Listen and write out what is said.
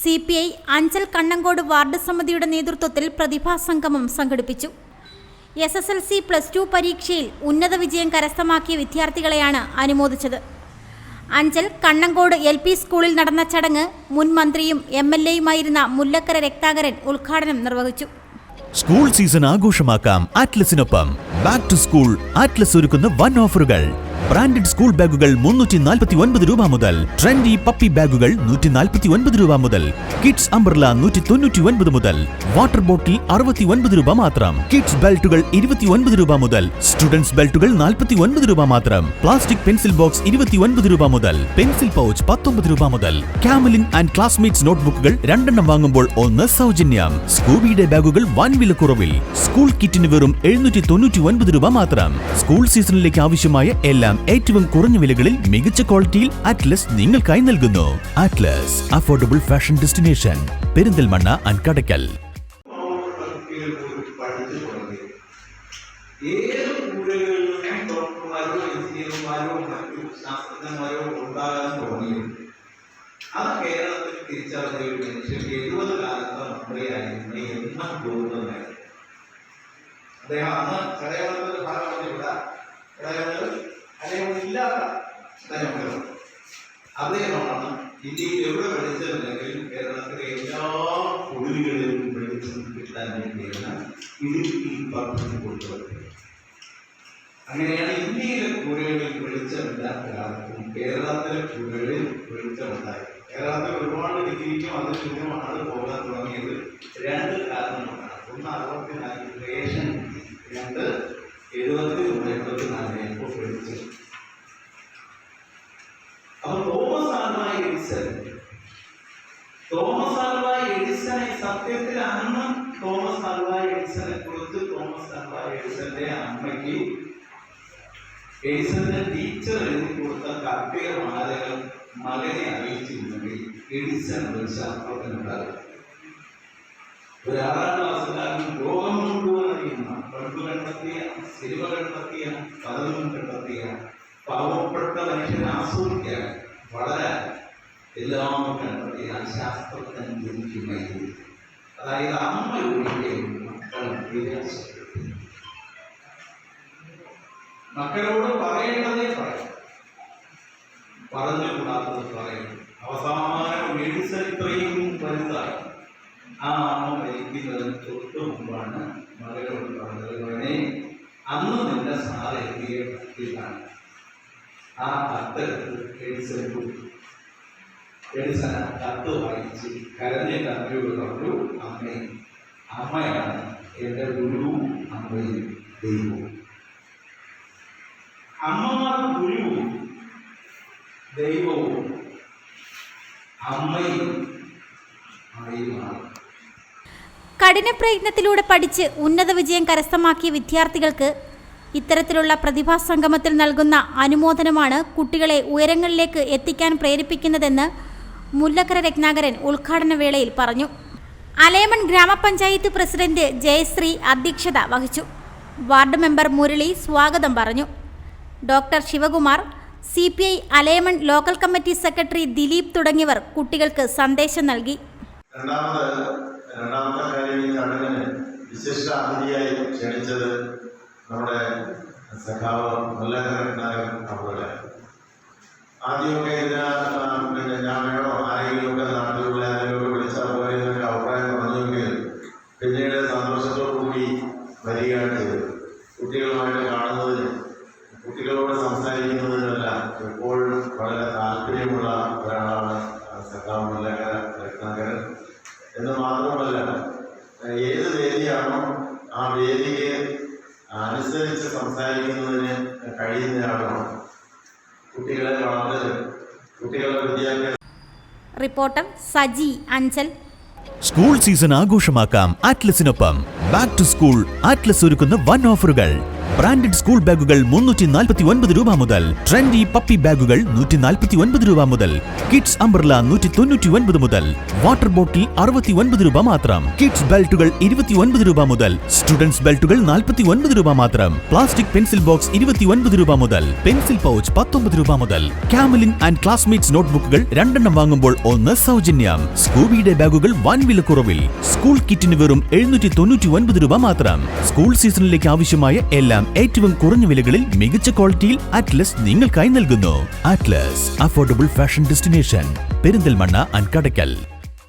CPI Anchal Kannankode ward സമിതിയുടെ നേതൃത്വത്തിൽ പ്രതിഭാസംഗമം സംഘടിപ്പിച്ചു. SSLC +2 പരീക്ഷയിൽ ഉന്നത വിജയം കരസ്ഥമാക്കിയ വിദ്യാർത്ഥികളെയാണ് അനുമോദിച്ചത്. അഞ്ചൽ കണ്ണങ്കോട് LP സ്കൂളിൽ നടന്ന ചടങ്ങ് മുൻ മന്ത്രിയും MLAയുമായിരുന്ന മുല്ലക്കര രത്നാകരൻ ഉദ്ഘാടനം നിർവഹിച്ചു. സ്കൂൾ സീസൺ ആഘോഷമാക്കാം ആറ്റ്ലസിനൊപ്പം. ബാക്ക് ടു സ്കൂൾ ആറ്റ്ലസ് ഒരുക്കുന്ന വൻ ഓഫറുകൾ. ബ്രാൻഡഡ് സ്കൂൾ ബാഗുകൾ 349 രൂപ മുതൽ, ട്രെൻഡി പപ്പി ബാഗുകൾ 149 രൂപ മുതൽ, കിഡ്സ് അംബ്രല 199 മുതൽ, വാട്ടർ ബോട്ടിൽ 69 രൂപ മാത്രം, കിഡ്സ് ബെൽറ്റുകൾ 29 രൂപ മുതൽ, സ്റ്റുഡൻസ് ബെൽറ്റുകൾ 49 രൂപ മാത്രം, പ്ലാസ്റ്റിക് പെൻസിൽ ബോക്സ് 29 രൂപ മുതൽ, പെൻസിൽ പൗച്ച് 19 രൂപ മുതൽ, കാമലിൻ ആൻഡ് ക്ലാസ്മേറ്റ്സ് നോട്ട്ബുക്കുകൾ 2 എണ്ണം വാങ്ങുമ്പോൾ 1 സൗജന്യം. സ്കൂബിയുടെ ബാഗുകൾ വൻ വിലക്കുറവിൽ. സ്കൂൾ കിറ്റിന് വെറും 799 രൂപ മാത്രം. സ്കൂൾ സീസണിലേക്ക് ആവശ്യമായ എല്ലാം ഏറ്റവും കുറഞ്ഞ വിലകളിൽ മികച്ച ക്വാളിറ്റിയിൽ അറ്റ്ലസ് നിങ്ങൾക്കായി നൽകുന്നു. Atlas affordable fashion destination, Perinthalmanna and Kadakkal. അത് കേരളത്തിൽ തിരിച്ചറിഞ്ഞ ഒരു മനുഷ്യൻ 70 കാലത്ത് മന്ത്രിയായിരുന്നു എന്നും തോന്നുന്നതായിരുന്നു. അദ്ദേഹം അന്ന് ചടയമംഗലത്തിന്റെ ഭാഗമായില്ല, അദ്ദേഹം ഇല്ലാത്ത ചടയമംഗലം. അദ്ദേഹമാണ് ഇന്ത്യയിൽ എവിടെ പഠിച്ചതെങ്കിലും കേരളത്തിലെ എല്ലാ കുടിലുകളിലും വെളിച്ചം കിട്ടാൻ വേണ്ടിയാണ് ഇടുക്കി പദ്ധതി കൊടുത്തത്. അങ്ങനെയാണ് ഇന്ത്യയിലെ കുടിലുകളിൽ വെളിച്ചമില്ലാത്ത കാലത്തും കേരളത്തിലെ കുടിലുകളിൽ വെളിച്ചമുണ്ടായി. കേരളത്തിൽ ഒരുപാട് ഡിഗ്രിക്കും അതിന് ചുറ്റുമാണ് പോകാൻ തുടങ്ങിയത് 2 കാരണങ്ങളാണ്. ഒന്ന് 64 റേഷൻ, 2 70-84 ഇപ്പോൾ വെളിച്ചം. അപ്പൊ തോമസ് ആൽവ എഡിസനെ സത്യത്തിൽ അന്ന് തോമസ് ആൽവ എഡിസനെ കുറിച്ച് തോമസ് ആൽവ എഡിസന്റെ അമ്മയ്ക്ക് എഡിസന്റെ ടീച്ചർ എഴുതി കൊടുത്ത കത്തിയ മാലകൾ മകനെ അറിയിച്ചിരുന്നെങ്കിൽ എഡിസൺ ഒരു ശാസ്ത്രജ്ഞനുണ്ടാകും. ഒരു 6ാം ക്ലാസ്സുകാരൻ ലോകം മുഴുവൻ അറിയുന്ന, പണ്ട് കണ്ടെത്തിയ, സിനിമ കണ്ടെത്തിയ, പലതും കണ്ടെത്തിയ, പാവപ്പെട്ട മനുഷ്യനെ ആസ്വദിക്കാൻ വളരാൻ എല്ലാം കണ്ടെത്തിയ ശാസ്ത്രജ്ഞൻ ജനിക്കുമെങ്കിൽ, അതായത് അമ്മ ഒരിക്കലും മക്കളോട് പറയേണ്ടതേ പറയും, പറഞ്ഞുകൂടാത്തത് പറയും. അവസാനം എഡിസൺ ഇത്രയും വലുതായി. ആ അമ്മ മരിക്കുന്നതിന് തൊട്ട് മുമ്പാണ് മകനോട് പറഞ്ഞത്, മകനെ അന്ന് നിന്റെ സാർ എഴുതിയ കത്തിലാണ്. ആ കത്തെടുത്ത് എഡിസൺ കൊടുത്തു. എഡിസൺ ആ കത്ത് വായിച്ച് കരഞ്ഞിട്ട് അമ്മയോട് പറഞ്ഞു, അമ്മയാണ് എൻ്റെ ഗുരുവും അമ്മയും ദൈവവും. അമ്മമാർ ഗുരുവും ദൈവവും അമ്മയും അമ്മയുമാണ്. കഠിന പ്രയത്നത്തിലൂടെ പഠിച്ച് ഉന്നത വിജയം കരസ്ഥമാക്കിയ വിദ്യാർത്ഥികൾക്ക് ഇത്തരത്തിലുള്ള പ്രതിഭാസംഗമത്തിൽ നൽകുന്ന അനുമോദനമാണ് കുട്ടികളെ ഉയരങ്ങളിലേക്ക് എത്തിക്കാൻ പ്രേരിപ്പിക്കുന്നതെന്ന് മുല്ലക്കര രത്നാകരൻ ഉദ്ഘാടന വേളയിൽ പറഞ്ഞു. അലേമൺ ഗ്രാമപഞ്ചായത്ത് പ്രസിഡന്റ് ജയശ്രീ അധ്യക്ഷത വഹിച്ചു. വാർഡ് മെമ്പർ മുരളി സ്വാഗതം പറഞ്ഞു. Doctor Shivakumar, CPI അലേമൺ local committee secretary Dileep തുടങ്ങിയവർ കുട്ടികൾക്ക് സന്ദേശം നൽകി. രണ്ടാമത്തെ കാര്യം, ഈ ചടങ്ങിന് വിശിഷ്ട അതിഥിയായി ക്ഷണിച്ചത് നമ്മുടെ സഖാവ് മുല്ലക്കര രത്നാകരൻ അവരുടെ. ആദ്യമൊക്കെ ഇതിന് ഞാൻ വേണോ ആരെങ്കിലുമൊക്കെ നാട്ടിലുള്ള ആരെങ്കിലുമൊക്കെ വിളിച്ചാൽ പോലെ എന്നൊക്കെ അഭിപ്രായം പറഞ്ഞുവെങ്കിൽ പിന്നീട് സന്തോഷത്തോടുകൂടി വരികയാണ് ചെയ്തത്. കുട്ടികളുമായിട്ട് കാണുന്നതിനും കുട്ടികളോട് സംസാരിക്കുന്നതിനെല്ലാം എപ്പോഴും വളരെ താല്പര്യമുള്ള ഒരാളാണ് സഖാവ് മുല്ലക്കര രത്നാകരൻ. എന്ന് മാത്രമല്ല, ഏത് വേദിയാണോ ആ വേദിയെ അനുസരിച്ച് സംസാരിക്കുന്നതിന് കഴിയുന്നയാളാണ്. കുട്ടികളെ വളർന്നത്, കുട്ടികളുടെ വിദ്യാഭ്യാസം. Reporter Saji, Anchal. School season ആഘോഷമാക്കാം ആറ്റ്ലസിനൊപ്പം. ബാക്ക് ടു സ്കൂൾ ആറ്റ്ലസ് ഒരുക്കുന്ന വൻ ഓഫറുകൾ. ബ്രാൻഡഡ് സ്കൂൾ ബാഗുകൾ 349 രൂപ മുതൽ. ട്രെൻഡി പപ്പി ബാഗുകൾ 149 രൂപ മുതൽ. കിഡ്സ് അംബ്രല 199 മുതൽ. വാട്ടർ ബോട്ടിൽ 69 രൂപ മാത്രം. കിഡ്സ് ബെൽറ്റുകൾ 29 രൂപ മുതൽ. സ്റ്റുഡൻസ് ബെൽറ്റുകൾ 49 രൂപ മാത്രം. പ്ലാസ്റ്റിക് പെൻസിൽ ബോക്സ് 29 രൂപ മുതൽ. പെൻസിൽ പൗച്ച് 19 രൂപ മുതൽ. കാമലിൻ ആൻഡ് ക്ലാസ്മേറ്റ്സ് നോട്ട്ബുക്കുകൾ 2 എണ്ണം വാങ്ങുമ്പോൾ 1 സൗജന്യം. സ്കൂബിയുടെ ബാഗുകൾ വൻ വിലക്കുറവിൽ. സ്കൂൾ കിറ്റിന് വെറും 799 രൂപ മാത്രം. സ്കൂൾ സീസണിലേക്ക് ആവശ്യമായ എല്ലാം ഏറ്റവും കുറഞ്ഞ വിലകളിൽ മികച്ച ക്വാളിറ്റിയിൽ അറ്റ്ലസ് നിങ്ങൾക്കായി നൽകുന്നു. Atlas affordable fashion destination, Perinthalmanna and Kadakkal.